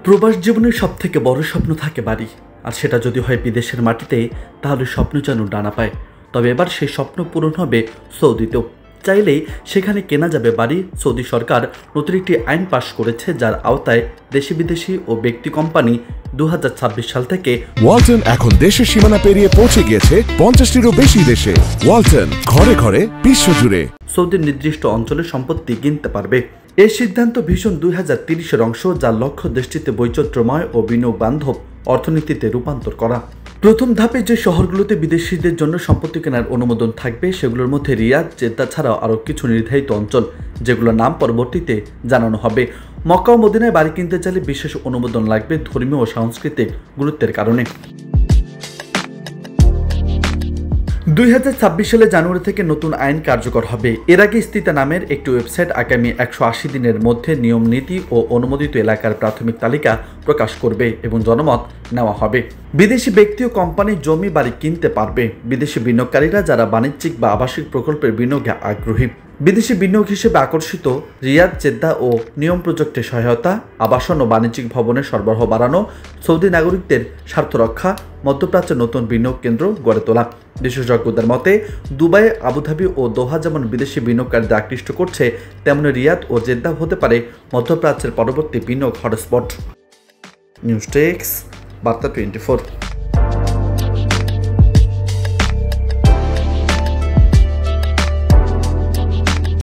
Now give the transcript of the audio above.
প্রবাস জীবনের সবথেকে বড় স্বপ্ন থাকে বাড়ি, আর সেটা যদি হয় বিদেশের মাটিতে, তাহলে স্বপ্ন যেন ডানা পায়। তবে এবার সেই স্বপ্ন পূরণ হবে সৌদিতেও। চাইলেই সেখানে কেনা যাবে বাড়ি। সৌদি সরকার নতুন একটি আইন পাশ করেছে, যার আওতায় দেশি বিদেশি ও ব্যক্তি কোম্পানি 2026 সাল থেকে ওয়ালটন এখন দেশের সীমানা পেরিয়ে পৌঁছে গিয়েছে 50টিরও বেশি দেশে। ওয়ালটন, ঘরে ঘরে বিশ্বজুড়ে সৌদির নির্দিষ্ট অঞ্চলে সম্পত্তি কিনতে পারবে। এই সিদ্ধান্ত ভিশন 2030-এর অংশ, যার লক্ষ্য দেশটিতে বৈচিত্র্যময় ও বিনিয়োগ বান্ধব অর্থনীতিতে রূপান্তর করা। প্রথম ধাপে যে শহরগুলোতে বিদেশিদের জন্য সম্পত্তি কেনার অনুমোদন থাকবে, সেগুলোর মধ্যে রিয়াদ, জেদ্দা ছাড়াও আরও কিছু নির্ধারিত অঞ্চল, যেগুলোর নাম পরবর্তীতে জানানো হবে। মক্কা ও মদিনায় বাড়ি কিনতে চাইলে বিশেষ অনুমোদন লাগবে ধর্মীয় ও সাংস্কৃতিক গুরুত্বের কারণে। 2026 সালে জানুয়ারি থেকে নতুন আইন কার্যকর হবে। এর আগে ইস্তিতা নামের একটি ওয়েবসাইট আগামী 180 দিনের মধ্যে নিয়ম নীতি ও অনুমোদিত এলাকার প্রাথমিক তালিকা প্রকাশ করবে এবং জনমত নেওয়া হবে। বিদেশি ব্যক্তি ও কোম্পানি জমি বাড়ি কিনতে পারবে। বিদেশি বিনিয়োগকারীরা যারা বাণিজ্যিক বা আবাসিক প্রকল্পের বিনিয়োগে আগ্রহী, বিদেশি বিনিয়োগ হিসেবে আকর্ষিত, রিয়াদ, জেদ্দা ও নিয়ম প্রজেক্টে সহায়তা, আবাসন ও বাণিজ্যিক ভবনের সরবরাহ বাড়ানো, সৌদি নাগরিকদের স্বার্থ রক্ষা, মধ্যপ্রাচ্যে নতুন বিনিয়োগ কেন্দ্র গড়ে তোলা। বিশেষজ্ঞদের মতে দুবাই, আবুধাবি ও দোহা যেমন বিদেশি বিনিয়োগকারীদের আকৃষ্ট করছে, তেমনি রিয়াদ ও জেদ্দা হতে পারে মধ্যপ্রাচ্যের পরবর্তী বিনিয়োগ হটস্পট। নিউজ ডেস্ক, বার্তা 24।